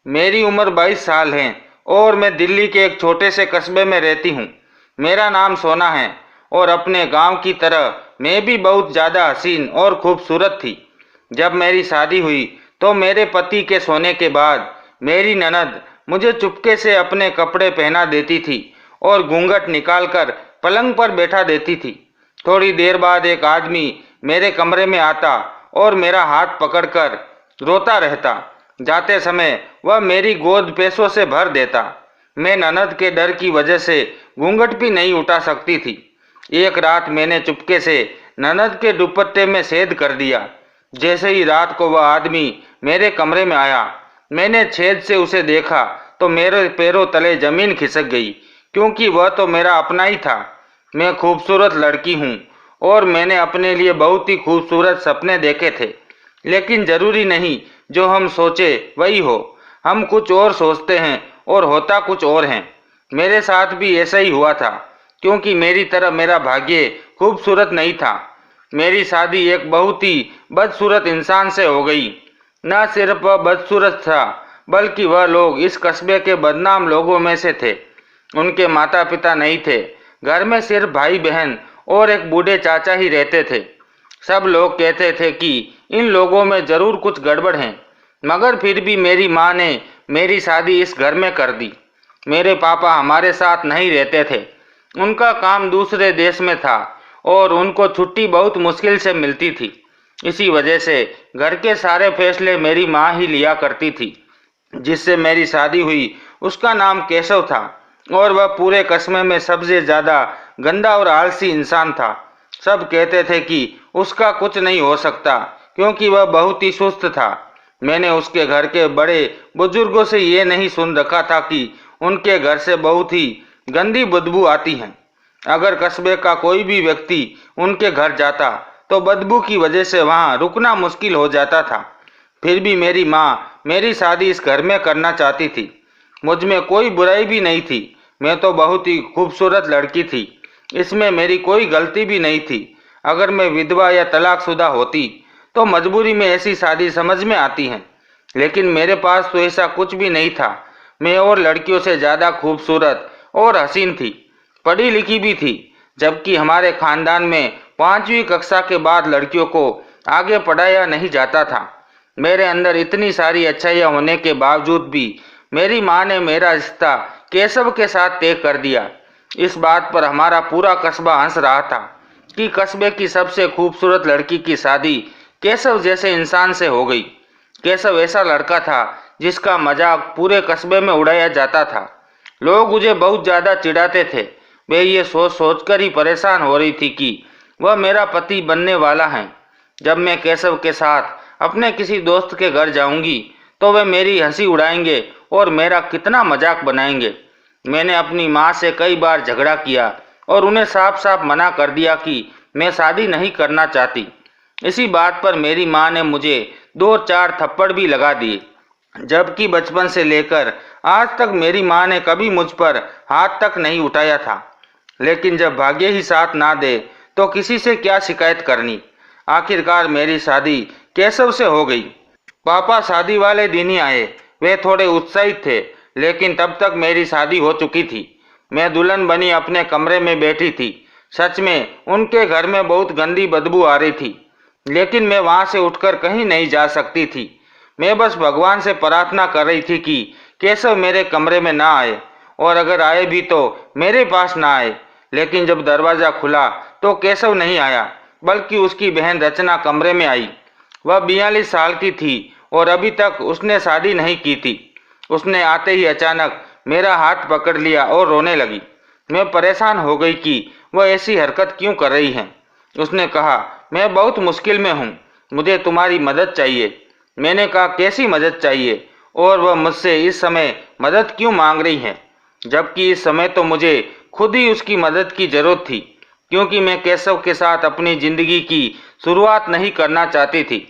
मेरी उम्र 22 साल है और मैं दिल्ली के एक छोटे से कस्बे में रहती हूँ। मेरा नाम सोना है और अपने गांव की तरह मैं भी बहुत ज़्यादा हसीन और खूबसूरत थी। जब मेरी शादी हुई तो मेरे पति के सोने के बाद मेरी ननद मुझे चुपके से अपने कपड़े पहना देती थी और घूंघट निकालकर पलंग पर बैठा देती थी। थोड़ी देर बाद एक आदमी मेरे कमरे में आता और मेरा हाथ पकड़कर रोता रहता। जाते समय वह मेरी गोद पैसों से भर देता। मैं ननद के डर की वजह से घूंघट भी नहीं उठा सकती थी। एक रात मैंने चुपके से ननद के दुपट्टे में छेद कर दिया। जैसे ही रात को वह आदमी मेरे कमरे में आया, मैंने छेद से उसे देखा तो मेरे पैरों तले जमीन खिसक गई, क्योंकि वह तो मेरा अपना ही था। मैं खूबसूरत लड़की हूँ और मैंने अपने लिए बहुत ही खूबसूरत सपने देखे थे, लेकिन जरूरी नहीं जो हम सोचे वही हो। हम कुछ और सोचते हैं और होता कुछ और है। मेरे साथ भी ऐसा ही हुआ था, क्योंकि मेरी तरह मेरा भाग्य खूबसूरत नहीं था। मेरी शादी एक बहुत ही बदसूरत इंसान से हो गई। न सिर्फ वह बदसूरत था, बल्कि वह लोग इस कस्बे के बदनाम लोगों में से थे। उनके माता पिता नहीं थे। घर में सिर्फ भाई बहन और एक बूढ़े चाचा ही रहते थे। सब लोग कहते थे कि इन लोगों में जरूर कुछ गड़बड़ है, मगर फिर भी मेरी माँ ने मेरी शादी इस घर में कर दी। मेरे पापा हमारे साथ नहीं रहते थे। उनका काम दूसरे देश में था और उनको छुट्टी बहुत मुश्किल से मिलती थी। इसी वजह से घर के सारे फैसले मेरी माँ ही लिया करती थी। जिससे मेरी शादी हुई उसका नाम केशव था और वह पूरे कस्बे में सबसे ज़्यादा गंदा और आलसी इंसान था। सब कहते थे कि उसका कुछ नहीं हो सकता, क्योंकि वह बहुत ही सुस्त था। मैंने उसके घर के बड़े बुजुर्गों से ये नहीं सुन रखा था कि उनके घर से बहुत ही गंदी बदबू आती है। अगर कस्बे का कोई भी व्यक्ति उनके घर जाता तो बदबू की वजह से वहाँ रुकना मुश्किल हो जाता था। फिर भी मेरी माँ मेरी शादी इस घर में करना चाहती थी। मुझ में कोई बुराई भी नहीं थी। मैं तो बहुत ही खूबसूरत लड़की थी। इसमें मेरी कोई गलती भी नहीं थी। अगर मैं विधवा या तलाकशुदा होती तो मजबूरी में ऐसी शादी समझ में आती है, लेकिन मेरे पास तो ऐसा कुछ भी नहीं था। मैं और लड़कियों से ज़्यादा खूबसूरत और हसीन थी, पढ़ी लिखी भी थी, जबकि हमारे खानदान में 5वीं कक्षा के बाद लड़कियों को आगे पढ़ाया नहीं जाता था। मेरे अंदर इतनी सारी अच्छाइयाँ होने के बावजूद भी मेरी माँ ने मेरा रिश्ता केशव के साथ तय कर दिया। इस बात पर हमारा पूरा कस्बा हंस रहा था कि कस्बे की सबसे खूबसूरत लड़की की शादी केशव जैसे इंसान से हो गई। केशव ऐसा लड़का था जिसका मजाक पूरे कस्बे में उड़ाया जाता था। लोग मुझे बहुत ज़्यादा चिढ़ाते थे। वे ये सोच सोचकर ही परेशान हो रही थी कि वह मेरा पति बनने वाला है। जब मैं केशव के साथ अपने किसी दोस्त के घर जाऊंगी तो वे मेरी हंसी उड़ाएंगे और मेरा कितना मजाक बनाएंगे। मैंने अपनी माँ से कई बार झगड़ा किया और उन्हें साफ साफ मना कर दिया कि मैं शादी नहीं करना चाहती। इसी बात पर मेरी माँ ने मुझे 2-4 थप्पड़ भी लगा दिए, जबकि बचपन से लेकर आज तक मेरी माँ ने कभी मुझ पर हाथ तक नहीं उठाया था। लेकिन जब भाग्य ही साथ ना दे तो किसी से क्या शिकायत करनी। आखिरकार मेरी शादी केशव से हो गई। पापा शादी वाले दिन ही आए। वे थोड़े उत्साहित थे, लेकिन तब तक मेरी शादी हो चुकी थी। मैं दुल्हन बनी अपने कमरे में बैठी थी। सच में उनके घर में बहुत गंदी बदबू आ रही थी, लेकिन मैं वहाँ से उठकर कहीं नहीं जा सकती थी। मैं बस भगवान से प्रार्थना कर रही थी कि केशव मेरे कमरे में ना आए, और अगर आए भी तो मेरे पास ना आए। लेकिन जब दरवाज़ा खुला तो केशव नहीं आया, बल्कि उसकी बहन रचना कमरे में आई। वह 42 साल की थी और अभी तक उसने शादी नहीं की थी। उसने आते ही अचानक मेरा हाथ पकड़ लिया और रोने लगी। मैं परेशान हो गई कि वह ऐसी हरकत क्यों कर रही है। उसने कहा, मैं बहुत मुश्किल में हूँ, मुझे तुम्हारी मदद चाहिए। मैंने कहा, कैसी मदद चाहिए और वह मुझसे इस समय मदद क्यों मांग रही है, जबकि इस समय तो मुझे खुद ही उसकी मदद की ज़रूरत थी, क्योंकि मैं केशव के साथ अपनी ज़िंदगी की शुरुआत नहीं करना चाहती थी।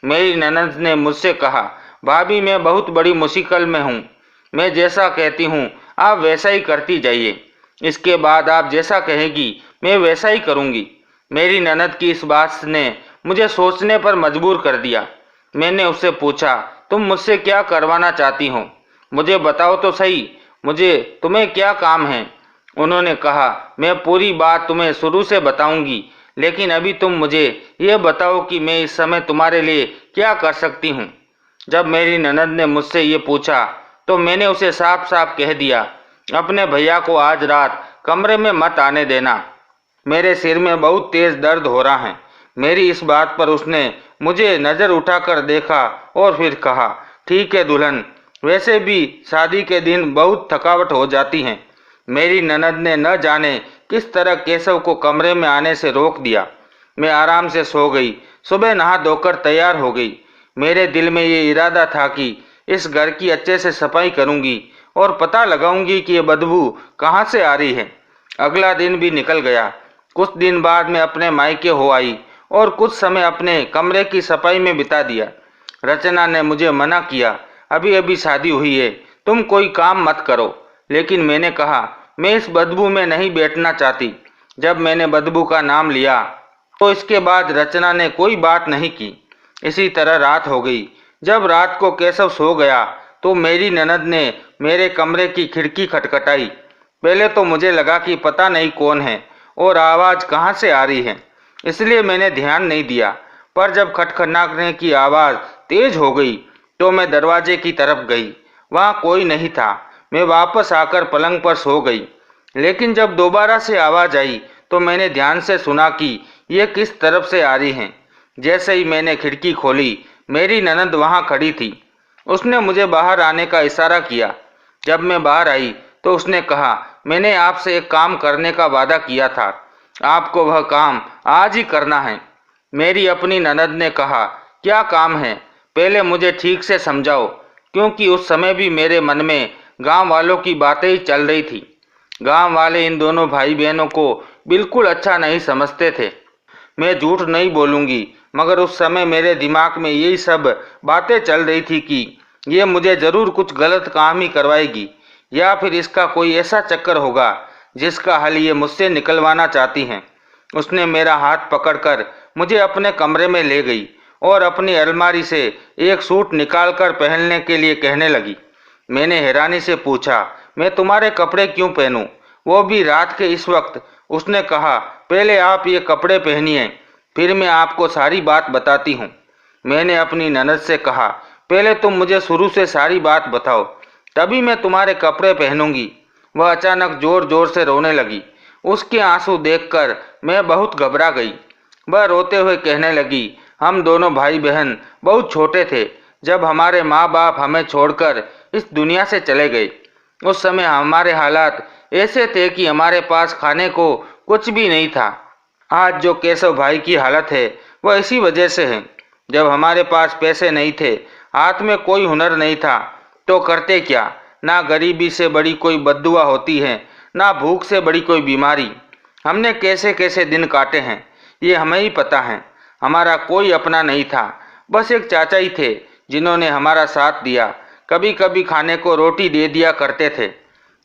मेरी ननद ने मुझसे कहा, भाभी मैं बहुत बड़ी मुश्किल में हूँ। मैं जैसा कहती हूँ आप वैसा ही करती जाइए। इसके बाद आप जैसा कहेगी मैं वैसा ही करूँगी। मेरी ननद की इस बात ने मुझे सोचने पर मजबूर कर दिया। मैंने उससे पूछा, तुम मुझसे क्या करवाना चाहती हो? मुझे बताओ तो सही, मुझे तुम्हें क्या काम है? उन्होंने कहा, मैं पूरी बात तुम्हें शुरू से बताऊंगी, लेकिन अभी तुम मुझे यह बताओ कि मैं इस समय तुम्हारे लिए क्या कर सकती हूँ। जब मेरी ननद ने मुझसे ये पूछा तो मैंने उसे साफ साफ कह दिया, अपने भैया को आज रात कमरे में मत आने देना, मेरे सिर में बहुत तेज दर्द हो रहा है। मेरी इस बात पर उसने मुझे नज़र उठाकर देखा और फिर कहा, ठीक है दुल्हन, वैसे भी शादी के दिन बहुत थकावट हो जाती है। मेरी ननद ने न जाने किस तरह केशव को कमरे में आने से रोक दिया। मैं आराम से सो गई। सुबह नहा धोकर तैयार हो गई। मेरे दिल में ये इरादा था कि इस घर की अच्छे से सफाई करूंगी और पता लगाऊंगी कि ये बदबू कहाँ से आ रही है। अगला दिन भी निकल गया। कुछ दिन बाद मैं अपने मायके हो आई और कुछ समय अपने कमरे की सफाई में बिता दिया। रचना ने मुझे मना किया, अभी अभी शादी हुई है, तुम कोई काम मत करो। लेकिन मैंने कहा, मैं इस बदबू में नहीं बैठना चाहती। जब मैंने बदबू का नाम लिया तो इसके बाद रचना ने कोई बात नहीं की। इसी तरह रात हो गई। जब रात को केशव सो गया तो मेरी ननद ने मेरे कमरे की खिड़की खटखटाई। पहले तो मुझे लगा कि पता नहीं कौन है और आवाज़ कहाँ से आ रही है, इसलिए मैंने ध्यान नहीं दिया। पर जब खटखटाने की आवाज़ तेज हो गई तो मैं दरवाजे की तरफ गई। वहाँ कोई नहीं था। मैं वापस आकर पलंग पर सो गई। लेकिन जब दोबारा से आवाज़ आई तो मैंने ध्यान से सुना कि यह किस तरफ से आ रही है। जैसे ही मैंने खिड़की खोली, मेरी ननद वहाँ खड़ी थी। उसने मुझे बाहर आने का इशारा किया। जब मैं बाहर आई तो उसने कहा, मैंने आपसे एक काम करने का वादा किया था, आपको वह काम आज ही करना है। मेरी अपनी ननद ने कहा, क्या काम है? पहले मुझे ठीक से समझाओ, क्योंकि उस समय भी मेरे मन में गांव वालों की बातें ही चल रही थी। गांव वाले इन दोनों भाई बहनों को बिल्कुल अच्छा नहीं समझते थे। मैं झूठ नहीं बोलूँगी, मगर उस समय मेरे दिमाग में यही सब बातें चल रही थी कि ये मुझे ज़रूर कुछ गलत काम ही करवाएगी, या फिर इसका कोई ऐसा चक्कर होगा जिसका हल ये मुझसे निकलवाना चाहती हैं। उसने मेरा हाथ पकड़कर मुझे अपने कमरे में ले गई और अपनी अलमारी से एक सूट निकालकर पहनने के लिए कहने लगी। मैंने हैरानी से पूछा, मैं तुम्हारे कपड़े क्यों पहनूं, वो भी रात के इस वक्त? उसने कहा, पहले आप ये कपड़े पहनिए, फिर मैं आपको सारी बात बताती हूँ। मैंने अपनी ननद से कहा, पहले तुम मुझे शुरू से सारी बात बताओ, तभी मैं तुम्हारे कपड़े पहनूंगी। वह अचानक जोर जोर से रोने लगी। उसके आंसू देखकर मैं बहुत घबरा गई। वह रोते हुए कहने लगी, हम दोनों भाई बहन बहुत छोटे थे जब हमारे माँ बाप हमें छोड़कर इस दुनिया से चले गए। उस समय हमारे हालात ऐसे थे कि हमारे पास खाने को कुछ भी नहीं था। आज जो केशव भाई की हालत है वह इसी वजह से है। जब हमारे पास पैसे नहीं थे, हाथ में कोई हुनर नहीं था, तो करते क्या? ना गरीबी से बड़ी कोई बद्दुआ होती है, ना भूख से बड़ी कोई बीमारी। हमने कैसे कैसे दिन काटे हैं ये हमें ही पता है। हमारा कोई अपना नहीं था, बस एक चाचा ही थे जिन्होंने हमारा साथ दिया। कभी कभी खाने को रोटी दे दिया करते थे।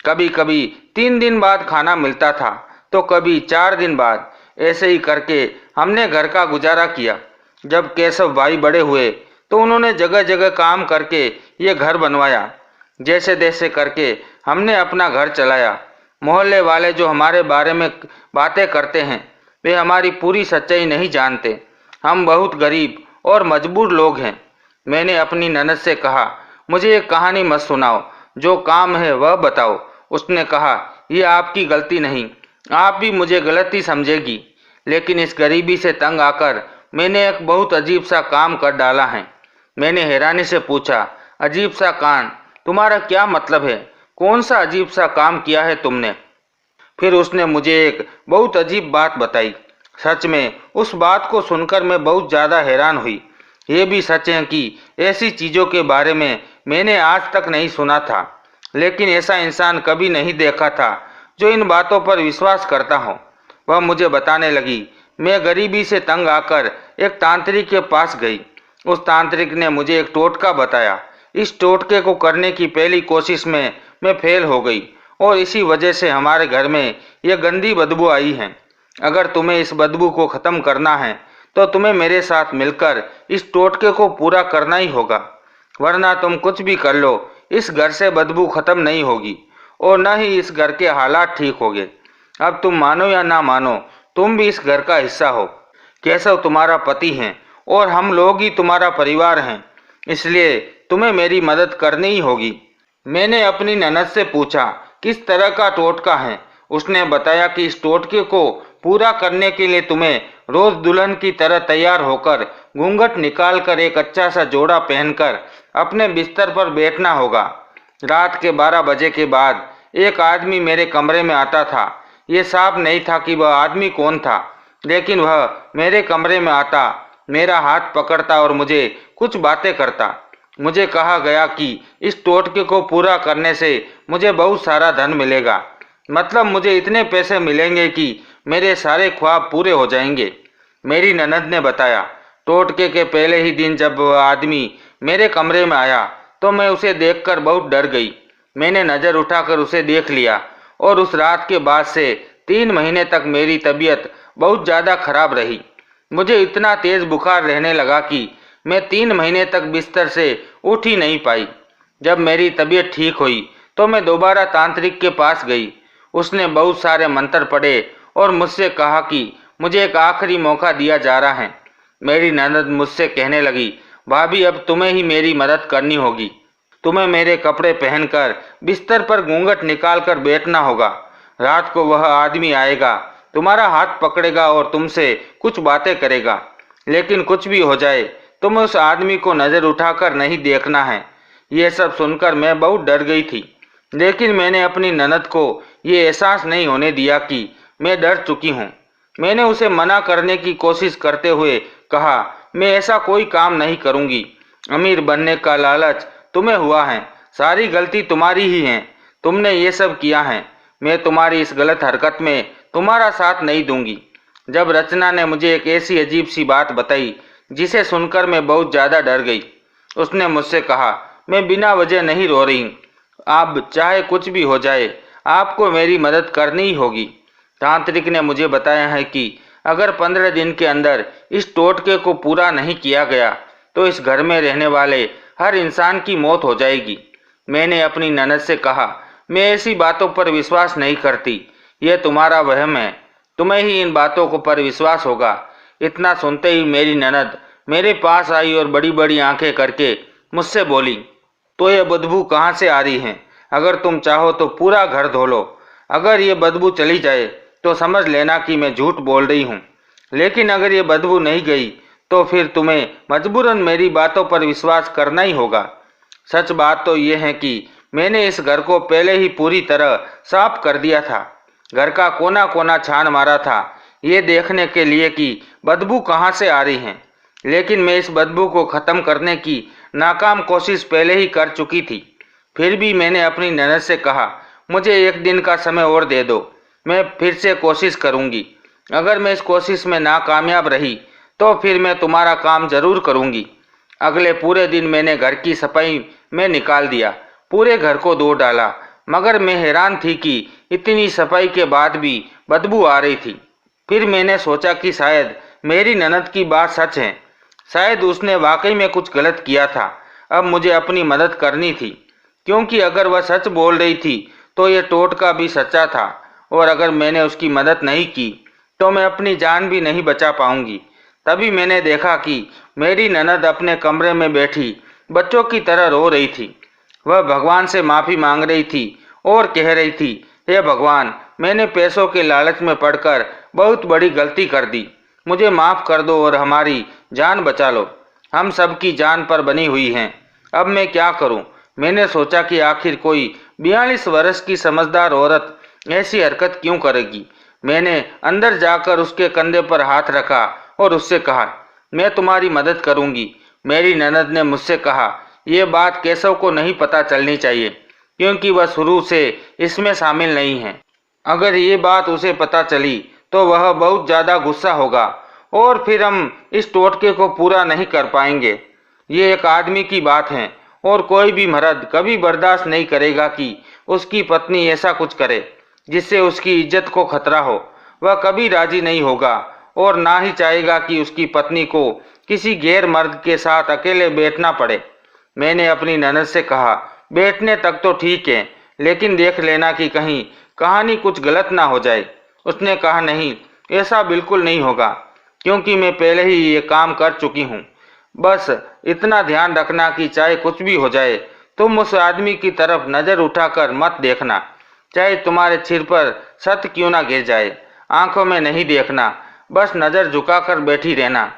कभी कभी 3 दिन बाद खाना मिलता था, तो कभी 4 दिन बाद। ऐसे ही करके हमने घर का गुजारा किया। जब केशव भाई बड़े हुए तो उन्होंने जगह जगह काम करके ये घर बनवाया। जैसे तैसे करके हमने अपना घर चलाया। मोहल्ले वाले जो हमारे बारे में बातें करते हैं वे हमारी पूरी सच्चाई नहीं जानते। हम बहुत गरीब और मजबूर लोग हैं। मैंने अपनी ननद से कहा, मुझे एक कहानी मत सुनाओ, जो काम है वह बताओ। उसने कहा, यह आपकी गलती नहीं, आप भी मुझे गलत ही समझेगी, लेकिन इस गरीबी से तंग आकर मैंने एक बहुत अजीब सा काम कर डाला है। मैंने हैरानी से पूछा, अजीब सा काम? तुम्हारा क्या मतलब है? कौन सा अजीब सा काम किया है तुमने? फिर उसने मुझे एक बहुत अजीब बात बताई। सच में उस बात को सुनकर मैं बहुत ज़्यादा हैरान हुई। ये भी सच है कि ऐसी चीज़ों के बारे में मैंने आज तक नहीं सुना था, लेकिन ऐसा इंसान कभी नहीं देखा था जो इन बातों पर विश्वास करता हो। वह मुझे बताने लगी, मैं गरीबी से तंग आकर एक तांत्रिक के पास गई। उस तांत्रिक ने मुझे एक टोटका बताया। इस टोटके को करने की पहली कोशिश में मैं फेल हो गई और इसी वजह से हमारे घर में यह गंदी बदबू आई है। अगर तुम्हें इस बदबू को ख़त्म करना है तो तुम्हें मेरे साथ मिलकर इस टोटके को पूरा करना ही होगा, वरना तुम कुछ भी कर लो, इस घर से बदबू खत्म नहीं होगी और न ही इस घर के हालात ठीक होंगे। अब तुम मानो या ना मानो, तुम भी इस घर का हिस्सा हो। केशव तुम्हारा पति है और हम लोग ही तुम्हारा परिवार हैं, इसलिए तुम्हें मेरी मदद करनी ही होगी। मैंने अपनी ननद से पूछा किस तरह का टोटका है। उसने बताया कि इस टोटके को पूरा करने के लिए तुम्हें रोज दुल्हन की तरह तैयार होकर घूंघट निकालकर एक अच्छा सा जोड़ा पहनकर अपने बिस्तर पर बैठना होगा। रात के 12 बजे के बाद एक आदमी मेरे कमरे में आता था। ये साफ नहीं था कि वह आदमी कौन था, लेकिन वह मेरे कमरे में आता, मेरा हाथ पकड़ता और मुझे कुछ बातें करता। मुझे कहा गया कि इस टोटके को पूरा करने से मुझे बहुत सारा धन मिलेगा, मतलब मुझे इतने पैसे मिलेंगे कि मेरे सारे ख्वाब पूरे हो जाएंगे। मेरी ननद ने बताया, टोटके के पहले ही दिन जब वह आदमी मेरे कमरे में आया तो मैं उसे देखकर बहुत डर गई। मैंने नज़र उठाकर उसे देख लिया और उस रात के बाद से 3 महीने तक मेरी तबीयत बहुत ज़्यादा खराब रही। मुझे इतना तेज़ बुखार रहने लगा कि मैं 3 महीने तक बिस्तर से उठ ही नहीं पाई। जब मेरी तबीयत ठीक हुई तो मैं दोबारा तांत्रिक के पास गई। उसने बहुत सारे मंत्र पढ़े और मुझसे कहा कि मुझे एक आखिरी मौका दिया जा रहा है। मेरी ननद मुझसे कहने लगी, भाभी अब तुम्हें ही मेरी मदद करनी होगी। तुम्हें मेरे कपड़े पहनकर बिस्तर पर घूंघट निकालकर बैठना होगा। रात को वह आदमी आएगा, तुम्हारा हाथ पकड़ेगा और तुमसे कुछ बातें करेगा, लेकिन कुछ भी हो जाए तुम्हें उस आदमी को नज़र उठाकर नहीं देखना है। यह सब सुनकर मैं बहुत डर गई थी, लेकिन मैंने अपनी ननद को ये एहसास नहीं होने दिया कि मैं डर चुकी हूँ। मैंने उसे मना करने की कोशिश करते हुए कहा, मैं ऐसा कोई काम नहीं करूँगी। अमीर बनने का लालच तुम्हें हुआ है, सारी गलती तुम्हारी ही है, तुमने ये सब किया है। मैं तुम्हारी इस गलत हरकत में तुम्हारा साथ नहीं दूंगी। जब रचना ने मुझे एक ऐसी अजीब सी बात बताई जिसे सुनकर मैं बहुत ज़्यादा डर गई। उसने मुझसे कहा, मैं बिना वजह नहीं रो रही, अब चाहे कुछ भी हो जाए आपको मेरी मदद करनी ही होगी। तांत्रिक ने मुझे बताया है कि अगर 15 दिन के अंदर इस टोटके को पूरा नहीं किया गया तो इस घर में रहने वाले हर इंसान की मौत हो जाएगी। मैंने अपनी ननद से कहा, मैं ऐसी बातों पर विश्वास नहीं करती, यह तुम्हारा वहम है, तुम्हें ही इन बातों को पर विश्वास होगा। इतना सुनते ही मेरी ननद मेरे पास आई और बड़ी बड़ी आंखें करके मुझसे बोली, तो ये बदबू कहाँ से आ रही है? अगर तुम चाहो तो पूरा घर धो लो, अगर ये बदबू चली जाए तो समझ लेना कि मैं झूठ बोल रही हूँ, लेकिन अगर ये बदबू नहीं गई तो फिर तुम्हें मजबूरन मेरी बातों पर विश्वास करना ही होगा। सच बात तो ये है कि मैंने इस घर को पहले ही पूरी तरह साफ कर दिया था। घर का कोना कोना छान मारा था ये देखने के लिए कि बदबू कहाँ से आ रही है, लेकिन मैं इस बदबू को ख़त्म करने की नाकाम कोशिश पहले ही कर चुकी थी। फिर भी मैंने अपनी ननद से कहा, मुझे 1 दिन का समय और दे दो, मैं फिर से कोशिश करूँगी। अगर मैं इस कोशिश में नाकामयाब रही तो फिर मैं तुम्हारा काम जरूर करूँगी। अगले पूरे दिन मैंने घर की सफाई में निकाल दिया, पूरे घर को धो डाला, मगर मैं हैरान थी कि इतनी सफाई के बाद भी बदबू आ रही थी। फिर मैंने सोचा कि शायद मेरी ननद की बात सच है, शायद उसने वाकई में कुछ गलत किया था। अब मुझे अपनी मदद करनी थी, क्योंकि अगर वह सच बोल रही थी तो ये टोटका भी सच्चा था, और अगर मैंने उसकी मदद नहीं की तो मैं अपनी जान भी नहीं बचा पाऊंगी। तभी मैंने देखा कि मेरी ननद अपने कमरे में बैठी बच्चों की तरह रो रही थी। वह भगवान से माफ़ी मांग रही थी और कह रही थी, हे भगवान, मैंने पैसों के लालच में पड़कर बहुत बड़ी गलती कर दी, मुझे माफ़ कर दो और हमारी जान बचा लो। हम सबकी जान पर बनी हुई हैं, अब मैं क्या करूं? मैंने सोचा कि आखिर कोई 42 वर्ष की समझदार औरत ऐसी हरकत क्यों करेगी। मैंने अंदर जाकर उसके कंधे पर हाथ रखा और उससे कहा, मैं तुम्हारी मदद करूंगी। मेरी ननद ने मुझसे कहा, यह बात केशव को नहीं पता चलनी चाहिए, क्योंकि वह शुरू से इसमें शामिल नहीं है। अगर ये बात उसे पता चली तो वह बहुत ज़्यादा गुस्सा होगा और फिर हम इस टोटके को पूरा नहीं कर पाएंगे। ये एक आदमी की बात है और कोई भी मर्द कभी बर्दाश्त नहीं करेगा कि उसकी पत्नी ऐसा कुछ करे जिससे उसकी इज्जत को खतरा हो। वह कभी राजी नहीं होगा और ना ही चाहेगा कि उसकी पत्नी को किसी गैर मर्द के साथ अकेले बैठना पड़े। मैंने अपनी ननद से कहा, बैठने तक तो ठीक है, लेकिन देख लेना कि कहीं कहानी कुछ गलत ना हो जाए। उसने कहा, नहीं, ऐसा बिल्कुल नहीं होगा, क्योंकि मैं पहले ही ये काम कर चुकी हूँ। बस इतना ध्यान रखना कि चाहे कुछ भी हो जाए, तुम उस आदमी की तरफ नज़र उठाकर मत देखना, चाहे तुम्हारे सिर पर सत क्यों ना गिर जाए। आंखों में नहीं देखना, बस नज़र झुकाकर बैठी रहना।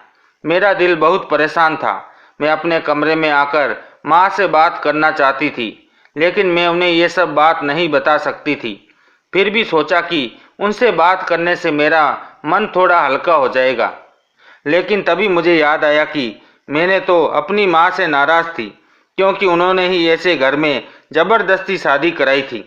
मेरा दिल बहुत परेशान था। मैं अपने कमरे में आकर माँ से बात करना चाहती थी, लेकिन मैं उन्हें ये सब बात नहीं बता सकती थी। फिर भी सोचा कि उनसे बात करने से मेरा मन थोड़ा हल्का हो जाएगा। लेकिन तभी मुझे याद आया कि मैंने तो अपनी माँ से नाराज़ थी, क्योंकि उन्होंने ही ऐसे घर में ज़बरदस्ती शादी कराई थी।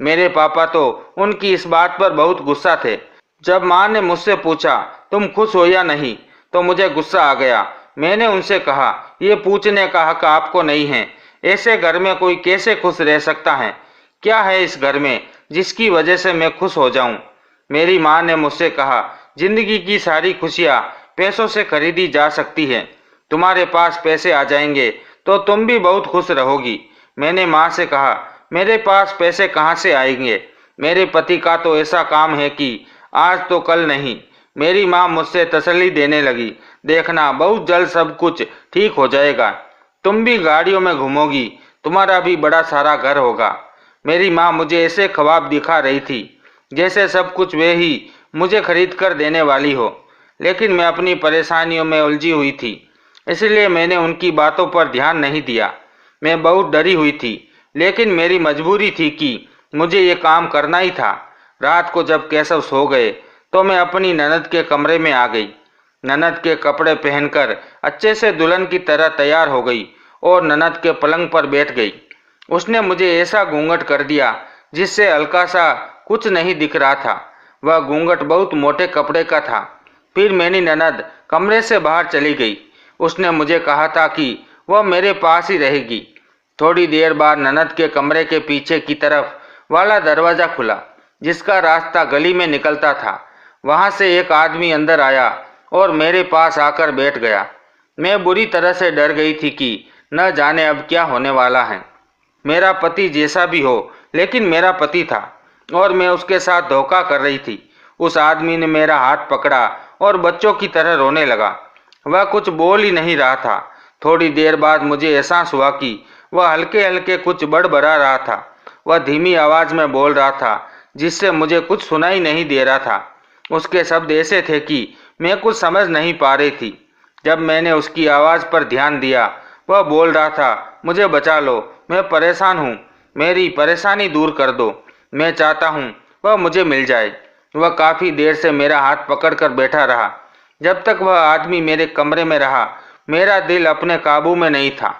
मेरे पापा तो उनकी इस बात पर बहुत गुस्सा थे। जब माँ ने मुझसे पूछा, तुम खुश हो या नहीं, तो मुझे गुस्सा आ गया। मैंने उनसे कहा, ये पूछने का हक आपको नहीं है। ऐसे घर में कोई कैसे खुश रह सकता है? क्या है इस घर में जिसकी वजह से मैं खुश हो जाऊं? मेरी माँ ने मुझसे कहा, जिंदगी की सारी खुशियाँ पैसों से खरीदी जा सकती है। तुम्हारे पास पैसे आ जाएंगे तो तुम भी बहुत खुश रहोगी। मैंने माँ से कहा, मेरे पास पैसे कहाँ से आएंगे? मेरे पति का तो ऐसा काम है कि आज तो कल नहीं। मेरी माँ मुझसे तसल्ली देने लगी, देखना बहुत जल्द सब कुछ ठीक हो जाएगा। तुम भी गाड़ियों में घूमोगी, तुम्हारा भी बड़ा सारा घर होगा। मेरी माँ मुझे ऐसे ख्वाब दिखा रही थी जैसे सब कुछ वे ही मुझे खरीद कर देने वाली हो। लेकिन मैं अपनी परेशानियों में उलझी हुई थी, इसलिए मैंने उनकी बातों पर ध्यान नहीं दिया। मैं बहुत डरी हुई थी, लेकिन मेरी मजबूरी थी कि मुझे ये काम करना ही था। रात को जब केशव सो गए तो मैं अपनी ननद के कमरे में आ गई। ननद के कपड़े पहनकर अच्छे से दुल्हन की तरह तैयार हो गई और ननद के पलंग पर बैठ गई। उसने मुझे ऐसा घूंघट कर दिया जिससे हल्का सा कुछ नहीं दिख रहा था। वह घूंघट बहुत मोटे कपड़े का था। फिर मेरी ननद कमरे से बाहर चली गई। उसने मुझे कहा था कि वह मेरे पास ही रहेगी। थोड़ी देर बाद ननद के कमरे के पीछे की तरफ वाला दरवाज़ा खुला, जिसका रास्ता गली में निकलता था। वहाँ से एक आदमी अंदर आया और मेरे पास आकर बैठ गया। मैं बुरी तरह से डर गई थी कि न जाने अब क्या होने वाला है। मेरा पति जैसा भी हो, लेकिन मेरा पति था और मैं उसके साथ धोखा कर रही थी। उस आदमी ने मेरा हाथ पकड़ा और बच्चों की तरह रोने लगा। वह कुछ बोल ही नहीं रहा था। थोड़ी देर बाद मुझे एहसास हुआ कि वह हल्के हल्के कुछ बड़बड़ा रहा था। वह धीमी आवाज़ में बोल रहा था, जिससे मुझे कुछ सुनाई नहीं दे रहा था। उसके शब्द ऐसे थे कि मैं कुछ समझ नहीं पा रही थी। जब मैंने उसकी आवाज़ पर ध्यान दिया, वह बोल रहा था, मुझे बचा लो, मैं परेशान हूँ, मेरी परेशानी दूर कर दो। मैं चाहता हूँ वह मुझे मिल जाए। वह काफ़ी देर से मेरा हाथ पकड़कर बैठा रहा। जब तक वह आदमी मेरे कमरे में रहा, मेरा दिल अपने काबू में नहीं था।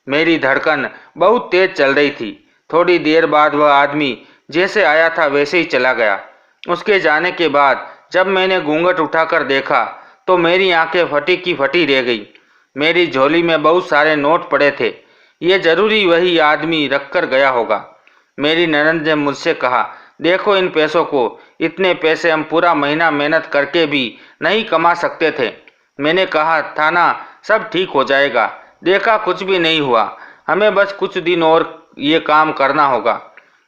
मेरी धड़कन बहुत तेज चल रही थी। थोड़ी देर बाद वह आदमी जैसे आया था वैसे ही चला गया। उसके जाने के बाद जब मैंने घूंघट उठाकर देखा तो मेरी आंखें फटी की फटी रह गई। मेरी झोली में बहुत सारे नोट पड़े थे। ये जरूरी वही आदमी रखकर गया होगा। मेरी ननद ने मुझसे कहा, देखो इन पैसों को, इतने पैसे हम पूरा महीना मेहनत करके भी नहीं कमा सकते थे। मैंने कहा था ना, सब ठीक हो जाएगा। देखा कुछ भी नहीं हुआ। हमें बस कुछ दिन और ये काम करना होगा।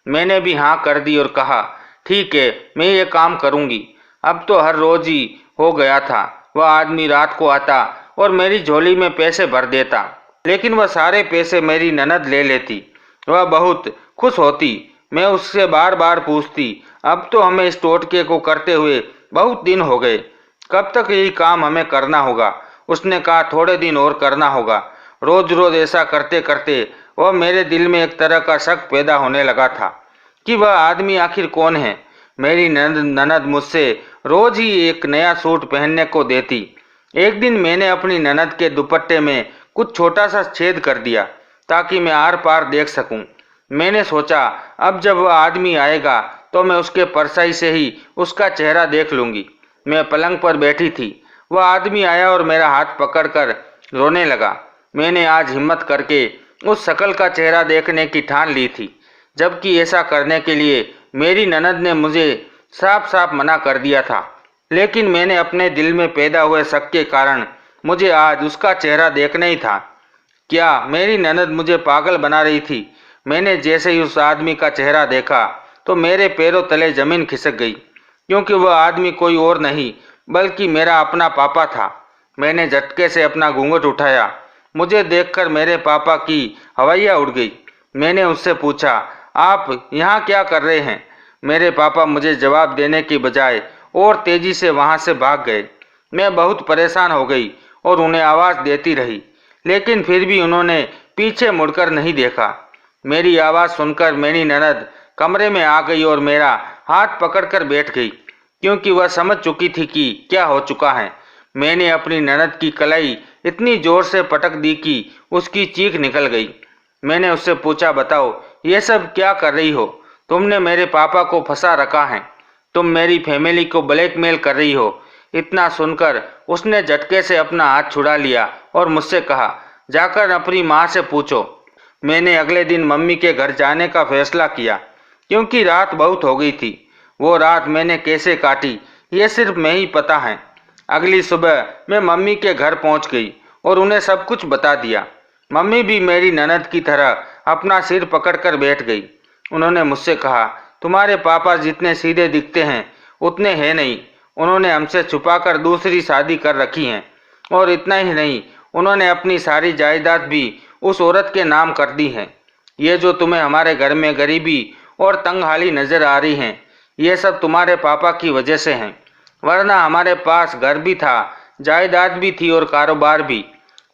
मैंने भी हाँ कर दी और कहा, ठीक है, मैं ये काम करूँगी। अब तो हर रोज़ ही हो गया था। वह आदमी रात को आता और मेरी झोली में पैसे भर देता, लेकिन वह सारे पैसे मेरी ननद ले लेती। वह बहुत खुश होती। मैं उससे बार बार पूछती, अब तो हमें इस टोटके को करते हुए बहुत दिन हो गए, कब तक यही काम हमें करना होगा? उसने कहा, थोड़े दिन और करना होगा। रोज रोज ऐसा करते करते वह मेरे दिल में एक तरह का शक पैदा होने लगा था कि वह आदमी आखिर कौन है। मेरी ननद मुझसे रोज ही एक नया सूट पहनने को देती। एक दिन मैंने अपनी ननद के दुपट्टे में कुछ छोटा सा छेद कर दिया ताकि मैं आर पार देख सकूं। मैंने सोचा, अब जब वह आदमी आएगा तो मैं उसके परछाई से ही उसका चेहरा देख लूँगी। मैं पलंग पर बैठी थी। वह आदमी आया और मेरा हाथ पकड़कर रोने लगा। मैंने आज हिम्मत करके उस शक्ल का चेहरा देखने की ठान ली थी, जबकि ऐसा करने के लिए मेरी ननद ने मुझे साफ साफ मना कर दिया था। लेकिन मैंने अपने दिल में पैदा हुए शक के कारण मुझे आज उसका चेहरा देखना ही था। क्या मेरी ननद मुझे पागल बना रही थी? मैंने जैसे ही उस आदमी का चेहरा देखा तो मेरे पैरों तले जमीन खिसक गई, क्योंकि वह आदमी कोई और नहीं बल्कि मेरा अपना पापा था। मैंने झटके से अपना घूंघट उठाया। मुझे देखकर मेरे पापा की हवाइयाँ उड़ गई। मैंने उससे पूछा, आप यहाँ क्या कर रहे हैं? मेरे पापा मुझे जवाब देने की बजाय और तेजी से वहाँ से भाग गए। मैं बहुत परेशान हो गई और उन्हें आवाज़ देती रही, लेकिन फिर भी उन्होंने पीछे मुड़कर नहीं देखा। मेरी आवाज़ सुनकर मेरी ननद कमरे में आ गई और मेरा हाथ पकड़कर बैठ गई, क्योंकि वह समझ चुकी थी कि क्या हो चुका है। मैंने अपनी ननद की कलाई इतनी जोर से पटक दी कि उसकी चीख निकल गई। मैंने उससे पूछा, बताओ ये सब क्या कर रही हो? तुमने मेरे पापा को फंसा रखा है, तुम मेरी फैमिली को ब्लैकमेल कर रही हो। इतना सुनकर उसने झटके से अपना हाथ छुड़ा लिया और मुझसे कहा, जाकर अपनी माँ से पूछो। मैंने अगले दिन मम्मी के घर जाने का फैसला किया, क्योंकि रात बहुत हो गई थी। वो रात मैंने कैसे काटी ये सिर्फ मैं ही पता है। अगली सुबह मैं मम्मी के घर पहुंच गई और उन्हें सब कुछ बता दिया। मम्मी भी मेरी ननद की तरह अपना सिर पकड़कर बैठ गई। उन्होंने मुझसे कहा, तुम्हारे पापा जितने सीधे दिखते हैं उतने हैं नहीं। उन्होंने हमसे छुपाकर दूसरी शादी कर रखी है, और इतना ही नहीं, उन्होंने अपनी सारी जायदाद भी उस औरत के नाम कर दी है। ये जो तुम्हें हमारे घर में गरीबी और तंगहाली नजर आ रही हैं, ये सब तुम्हारे पापा की वजह से हैं। वरना हमारे पास घर भी था, जायदाद भी थी और कारोबार भी।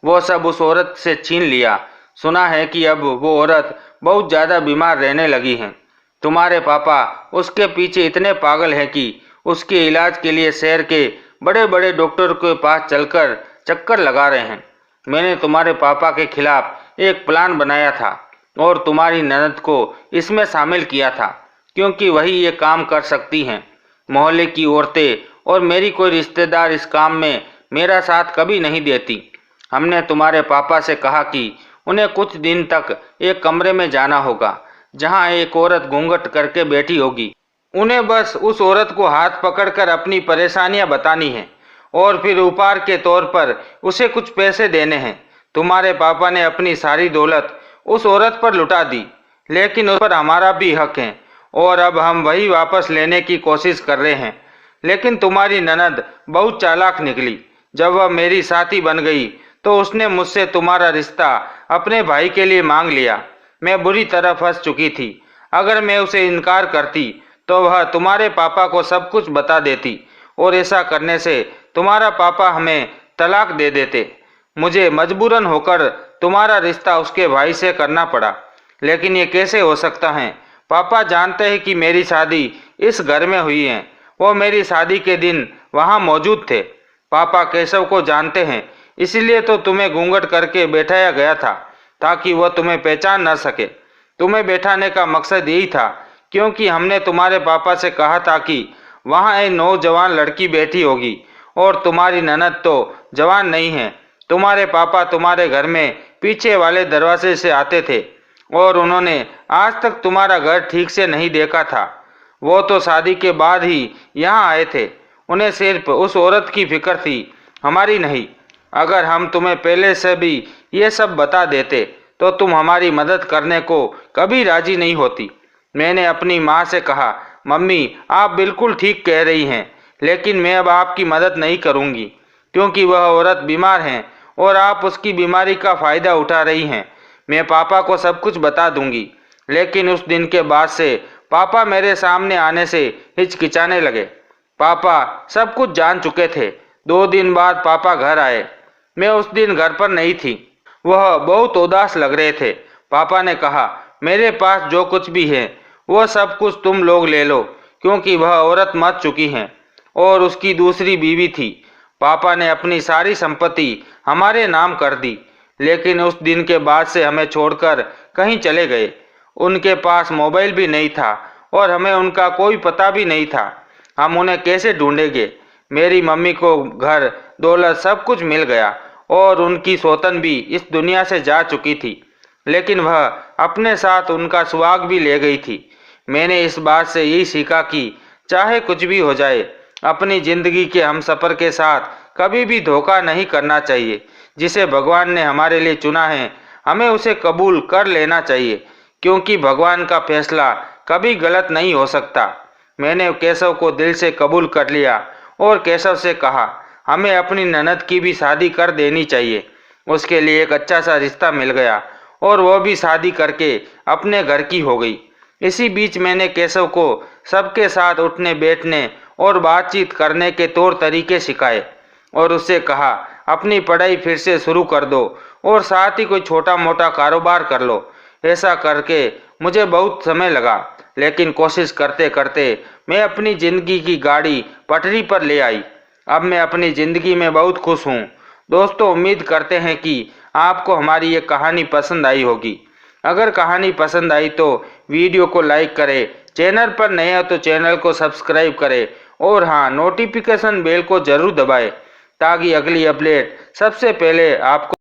वो सब उस औरत से छीन लिया। सुना है कि अब वो औरत बहुत ज़्यादा बीमार रहने लगी है। तुम्हारे पापा उसके पीछे इतने पागल हैं कि उसके इलाज के लिए शहर के बड़े बड़े डॉक्टर के पास चलकर चक्कर लगा रहे हैं। मैंने तुम्हारे पापा के खिलाफ एक प्लान बनाया था और तुम्हारी ननद को इसमें शामिल किया था, क्योंकि वही ये काम कर सकती हैं। मोहल्ले की औरतें और मेरी कोई रिश्तेदार इस काम में मेरा साथ कभी नहीं देती। हमने तुम्हारे पापा से कहा कि उन्हें कुछ दिन तक एक कमरे में जाना होगा, जहां एक औरत घूंघट करके बैठी होगी। उन्हें बस उस औरत को हाथ पकड़कर अपनी परेशानियां बतानी है और फिर उपहार के तौर पर उसे कुछ पैसे देने हैं। तुम्हारे पापा ने अपनी सारी दौलत उस औरत पर लुटा दी, लेकिन उस पर हमारा भी हक है और अब हम वही वापस लेने की कोशिश कर रहे हैं। लेकिन तुम्हारी ननद बहुत चालाक निकली। जब वह मेरी साथी बन गई तो उसने मुझसे तुम्हारा रिश्ता अपने भाई के लिए मांग लिया। मैं बुरी तरह फंस चुकी थी। अगर मैं उसे इनकार करती तो वह तुम्हारे पापा को सब कुछ बता देती, और ऐसा करने से तुम्हारा पापा हमें तलाक दे देते। मुझे मजबूरन होकर तुम्हारा रिश्ता उसके भाई से करना पड़ा। लेकिन ये कैसे हो सकता है? पापा जानते हैं कि मेरी शादी इस घर में हुई है। वो मेरी शादी के दिन वहाँ मौजूद थे। पापा केशव को जानते हैं, इसलिए तो तुम्हें घूंघट करके बैठाया गया था, ताकि वह तुम्हें पहचान न सके। तुम्हें बैठाने का मकसद यही था, क्योंकि हमने तुम्हारे पापा से कहा था कि वहाँ एक नौजवान लड़की बैठी होगी और तुम्हारी ननद तो जवान नहीं है। तुम्हारे पापा तुम्हारे घर में पीछे वाले दरवाजे से आते थे और उन्होंने आज तक तुम्हारा घर ठीक से नहीं देखा था। वो तो शादी के बाद ही यहाँ आए थे। उन्हें सिर्फ उस औरत की फिक्र थी, हमारी नहीं। अगर हम तुम्हें पहले से भी ये सब बता देते तो तुम हमारी मदद करने को कभी राजी नहीं होती। मैंने अपनी माँ से कहा, मम्मी आप बिल्कुल ठीक कह रही हैं, लेकिन मैं अब आपकी मदद नहीं करूँगी, क्योंकि वह औरत बीमार है और आप उसकी बीमारी का फ़ायदा उठा रही हैं। मैं पापा को सब कुछ बता दूंगी। लेकिन उस दिन के बाद से पापा मेरे सामने आने से हिचकिचाने लगे। पापा सब कुछ जान चुके थे। 2 दिन बाद पापा घर आए। मैं उस दिन घर पर नहीं थी। वह बहुत उदास लग रहे थे। पापा ने कहा, मेरे पास जो कुछ भी है वो सब कुछ तुम लोग ले लो, क्योंकि वह औरत मर चुकी है और उसकी दूसरी बीवी थी। पापा ने अपनी सारी संपत्ति हमारे नाम कर दी, लेकिन उस दिन के बाद से हमें छोड़कर कहीं चले गए। उनके पास मोबाइल भी नहीं था और हमें उनका कोई पता भी नहीं था। हम उन्हें कैसे ढूंढेंगे? मेरी मम्मी को घर, दौलत सब कुछ मिल गया और उनकी सौतन भी इस दुनिया से जा चुकी थी, लेकिन वह अपने साथ उनका सुहाग भी ले गई थी। मैंने इस बात से यही सीखा कि चाहे कुछ भी हो जाए, अपनी जिंदगी के हमसफर के साथ कभी भी धोखा नहीं करना चाहिए। जिसे भगवान ने हमारे लिए चुना है, हमें उसे कबूल कर लेना चाहिए, क्योंकि भगवान का फैसला कभी गलत नहीं हो सकता। मैंने केशव को दिल से कबूल कर लिया और केशव से कहा, हमें अपनी ननद की भी शादी कर देनी चाहिए। उसके लिए एक अच्छा सा रिश्ता मिल गया और वह भी शादी करके अपने घर की हो गई। इसी बीच मैंने केशव को सबके साथ उठने बैठने और बातचीत करने के तौर तरीके सिखाए और उससे कहा, अपनी पढ़ाई फिर से शुरू कर दो और साथ ही कोई छोटा मोटा कारोबार कर लो। ऐसा करके मुझे बहुत समय लगा, लेकिन कोशिश करते करते मैं अपनी ज़िंदगी की गाड़ी पटरी पर ले आई। अब मैं अपनी ज़िंदगी में बहुत खुश हूँ। दोस्तों, उम्मीद करते हैं कि आपको हमारी ये कहानी पसंद आई होगी। अगर कहानी पसंद आई तो वीडियो को लाइक करें, चैनल पर नए हो तो चैनल को सब्सक्राइब करें और हाँ, नोटिफिकेशन बेल को ज़रूर दबाएं ताकि अगली अपडेट सबसे पहले आपको